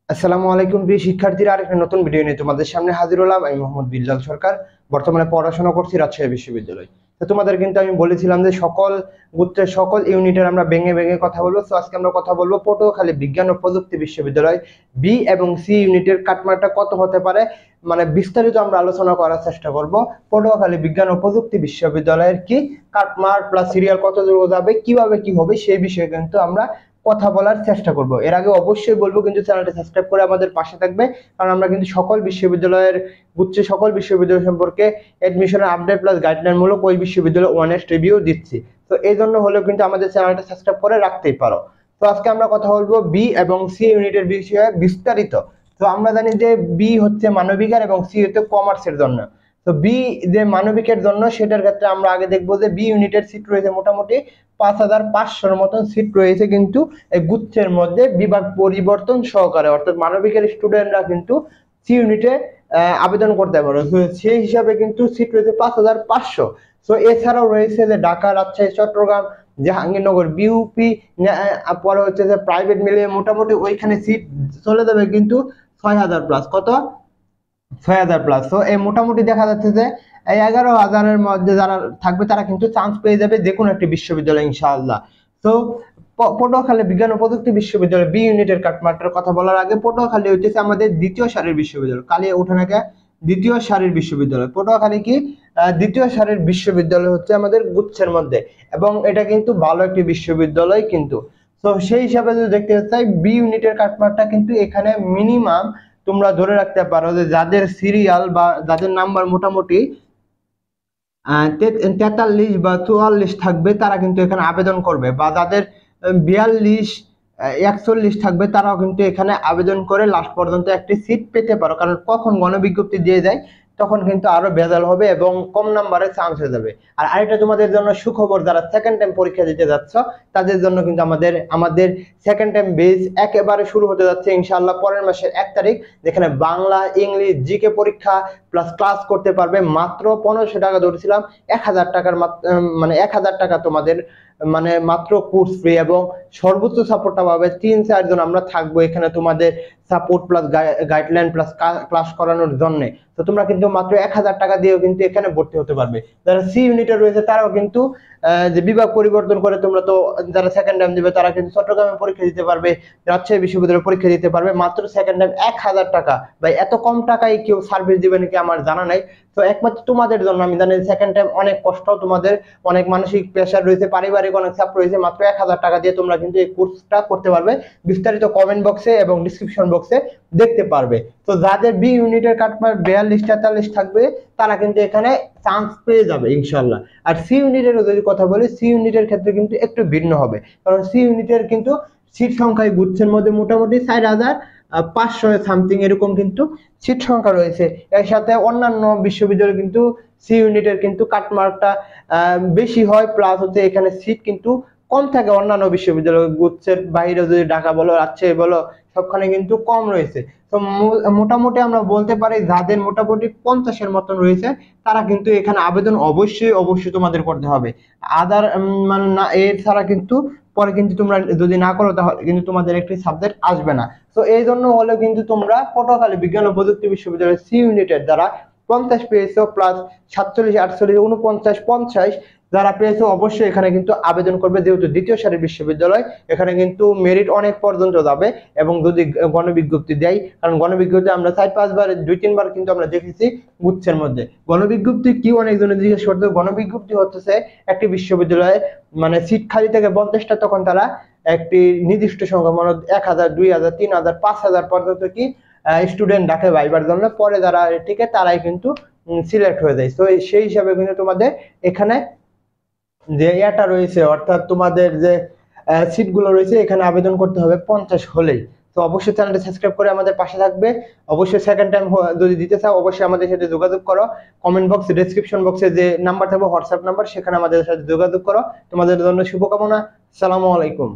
আসসালামু আলাইকুম প্রিয় শিক্ষার্থীরা, আরেকটা নতুন ভিডিও নিয়ে তোমাদের সামনে হাজির হলাম। আমি মোহাম্মদ বিল্লাল সরকার, বর্তমানে পড়াশোনা করছি রাজশাহী বিশ্ববিদ্যালয়। তো তোমাদের কিন্তু আমি বলেছিলাম যে সকল গুচ্ছের সকল ইউনিটের আমরা ভেঙে ভেঙে কথা বলবো। তো আজকে আমরা কথা বলবো পটুয়াখালী বিজ্ঞান ও প্রযুক্তি বিশ্ববিদ্যালয় বি এবং সি ইউনিটের কাটমার্কটা কত হতে পারে, মানে বিস্তারিত আমরা আলোচনা করার চেষ্টা করব। পটুয়াখালী বিজ্ঞান ও প্রযুক্তি বিশ্ববিদ্যালয়ের কি কাটমার্ক প্লাস সিরিয়াল কত দূর যাবে, কিভাবে কি হবে, সেই বিষয়ে কিন্তু আমরা কথা বলার চেষ্টা করব। এর আগে অবশ্যই বলবো কিন্তু চ্যানেলটা সাবস্ক্রাইব করে আমাদের পাশে থাকবে, কারণ আমরা কিন্তু সকল বিশ্ববিদ্যালয়ের গুচ্ছে সকল বিশ্ববিদ্যালয় সম্পর্কে এডমিশনের আপডেট প্লাস গাইডলাইন মূলক ওই বিশ্ববিদ্যালয় অনেস্ট রিভিউ দিচ্ছি। তো এই জন্য হলেও কিন্তু আমাদের চ্যানেলটা সাবস্ক্রাইব করে রাখতেই পারো। তো আজকে আমরা কথা বলবো বি এবং সি ইউনিটের বিষয়ে বিস্তারিত। তো আমরা জানি যে বি হচ্ছে মানবিকের এবং সি হচ্ছে কমার্সের জন্য। তো বি যে মানবিকের জন্য সেটার ক্ষেত্রে আমরা আগে দেখবো যে বি ইউনিটের সিট রয়েছে মোটামুটি 5500-র মতন সিট রয়েছে কিন্তু এই গুচ্ছের মধ্যে বিভাগ পরিবর্তন সহকারে, অর্থাৎ মানবিকের স্টুডেন্টরা কিন্তু সি ইউনিটে আবেদন করতে পারে। সেই হিসাবে কিন্তু সিট রয়েছে 5500। তো এছাড়াও রয়েছে যে ঢাকা, রাজশাহী, চট্টগ্রাম, জাহাঙ্গীরনগর, বিউপি, পরে হচ্ছে যে প্রাইভেট মিলিয়ে মোটামুটি ওইখানে সিট চলে যাবে কিন্তু 6000+। কত? 6000+। তো এই মোটামুটি দেখা যাচ্ছে যে এই 11,000-এর মধ্যে যারা থাকবে তারা কিন্তু চান্স পেয়ে যাবে যে কোনো একটি বিশ্ববিদ্যালয় ইনশাআল্লাহ। তো পটুয়াখালী বিজ্ঞান ও প্রযুক্তি বিশ্ববিদ্যালয় বি ইউনিটের কাটমার্কের কথা বলার আগে, পটুয়াখালী হচ্ছে আমাদের দ্বিতীয় সারির বিশ্ববিদ্যালয়। কালিয়া উঠানাকে দ্বিতীয় সারির বিশ্ববিদ্যালয়। পটুয়াখালী কি দ্বিতীয় সারির বিশ্ববিদ্যালয় হচ্ছে আমাদের গুচ্ছের মধ্যে, এবং এটা কিন্তু ভালো একটি বিশ্ববিদ্যালয় কিন্তু। তো সেই হিসাবে যদি দেখতে চাই বি ইউনিটের কাটমার্কটা কিন্তু এখানে মিনিমাম তোমরা ধরে রাখতে পারো যে যাদের সিরিয়াল বা যাদের নাম্বার মোটামুটি 43 বা 44 থাকবে তারা কিন্তু এখানে আবেদন করবে, বা যাদের 42 41 থাকবে তারাও কিন্তু এখানে আবেদন করে লাস্ট পর্যন্ত একটি সিট পেতে পারো। কারণ কখন গণবিজ্ঞপ্তি দিয়ে যায় তখন কিন্তু আরো ভেজাল হবে এবং কম নাম্বারে চান্স হয়ে যাবে। আর আরেকটা তোমাদের জন্য সুখবর, যারা সেকেন্ড টাইম পরীক্ষা দিতে যাচ্ছ তাদের জন্য কিন্তু আমাদের সেকেন্ড টাইম বেস একেবারে শুরু হতে যাচ্ছে ইনশাআল্লাহ পরের মাসের 1 তারিখ, যেখানে বাংলা, ইংলিশ, জিকে পরীক্ষা প্লাস ক্লাস করতে পারবে মাত্র 1500 টাকা ধরেছিলাম। 1000 টাকার মানে 1000 টাকা তোমাদের মানে মাত্র কোর্স ফ্রি, এবং সর্বোচ্চ সাপোর্টটা পাবে 3-4 জন আমরা থাকবো এখানে তোমাদের support plus guideline plus class করানোর জন্য। তো তোমরা কিন্তু মাত্র 1000 টাকা দিয়েও কিন্তু এখানে ভর্তি হতে পারবে। যারা সি ইউনিটে রয়েছে তারাও কিন্তু যে বিভাগ পরিবর্তন করে তোমরা তো যারা সেকেন্ড টাইম দিবে তারা কিন্তু চট্টগ্রামে পরীক্ষা দিতে পারবে, রাজশাহী বিশ্ববিদ্যালয়ে পরীক্ষা দিতে পারবে মাত্র সেকেন্ড টাইম 1000 টাকা। ভাই এত কম টাকায় কেউ সার্ভিস দিবে নাকি আমার জানা নাই। তো একমাত্র তোমাদের জন্য, আমি জানি সেকেন্ড টাইম অনেক কষ্ট, তোমাদের অনেক মানসিক প্রেশার রয়েছে, পারিবারিক অনেক চাপ রয়েছে, মাত্র 1000 টাকা দিয়ে তোমরা কিন্তু এই কোর্সটা করতে পারবে। বিস্তারিত কমেন্ট বক্সে এবং ডিসক্রিপশন বক্সে দেখতে পারবে। তো যাদের বি ইউনিটের কাটমার্ক 42-43 থাকবে তারা কিন্তু এখানে চান্স পেয়ে যাবে ইনশাল্লাহ। আর সি ইউনিটের যদি কথা বলি, সি ইউনিটের ক্ষেত্রে কিন্তু একটু ভিন্ন হবে, কারণ সি ইউনিটের কিন্তু সিট সংখ্যায় গুচ্ছের মধ্যে মোটামুটি 4500 সামথিং এরকম কিন্তু সিট সংখ্যা রয়েছে। এর সাথে অন্যান্য বিশ্ববিদ্যালয় কিন্তু সি ইউনিটের কিন্তু কাটমার্কটা বেশি হয়, প্লাস হচ্ছে এখানে সিট কিন্তু কম থাকে অন্যান্য বিশ্ববিদ্যালয় গুচ্ছের বাইরে, যদি ঢাকা বলো, রাজশাহী বলো, সবখানে কিন্তু কম রয়েছে। তো মোটামুটি আমরা বলতে পারি যাদের মোটামুটি 50-এর মতন রয়েছে তারা কিন্তু এখানে আবেদন অবশ্যই তোমাদের করতে হবে। আদার মানে না, এর ছাড়া কিন্তু পরে কিন্তু তোমরা যদি না করো তাহলে কিন্তু তোমাদের একটি সাবজেক্ট আসবে না। তো এই জন্য হলে কিন্তু তোমরা পটুয়াখালী বিজ্ঞান ও প্রযুক্তি বিশ্ববিদ্যালয়ের সি ইউনিটের দ্বারা 50 পেয়েছো, প্লাস 47, 48, 49, 50 যারা পেয়েছো অবশ্যই এখানে কিন্তু আবেদন করবে, যেহেতু দ্বিতীয় সারির বিশ্ববিদ্যালয় এখানে কিন্তু মেরিট অনেক পর্যন্ত যাবে। এবং যদি গণবিজ্ঞপ্তি দেয়, কারণ গণবিজ্ঞপ্তি আমরা 4-5 বার 2-3 বার কিন্তু আমরা দেখেছি গুচ্ছের মধ্যে। গণবিজ্ঞপ্তি কি অনেকজনে জিজ্ঞেস করতে, গণবিজ্ঞপ্তি হচ্ছে একটি বিশ্ববিদ্যালয়ে মানে সিট খালি থেকে 50টা, তখন তারা একটি নির্দিষ্ট সংখ্যা মানে 1000, 2000, 3000, 5000 পর্যন্ত কি স্টুডেন্ট ডাকে ভাইবার জন্য, পরে যারা টিকে তারাই কিন্তু সিলেক্ট হয়ে যায়। তো সেই হিসাবে কিন্তু তোমাদের এখানে যে ইয়াটা রয়েছে, অর্থাৎ তোমাদের যে সিটগুলো রয়েছে এখানে আবেদন করতে হবে 50 হলেই। তো অবশ্যই চ্যানেলটা সাবস্ক্রাইব করে আমাদের পাশে থাকবে। অবশ্যই সেকেন্ড টাইম যদি দিতে চাও অবশ্যই আমাদের সাথে যোগাযোগ করো। কমেন্ট বক্সে, ডেসক্রিপশন বক্সে যে নাম্বার থাকবে হোয়াটসঅ্যাপ নাম্বার, সেখানে আমাদের সাথে যোগাযোগ করো। তোমাদের জন্য শুভকামনা। আসসালামু আলাইকুম।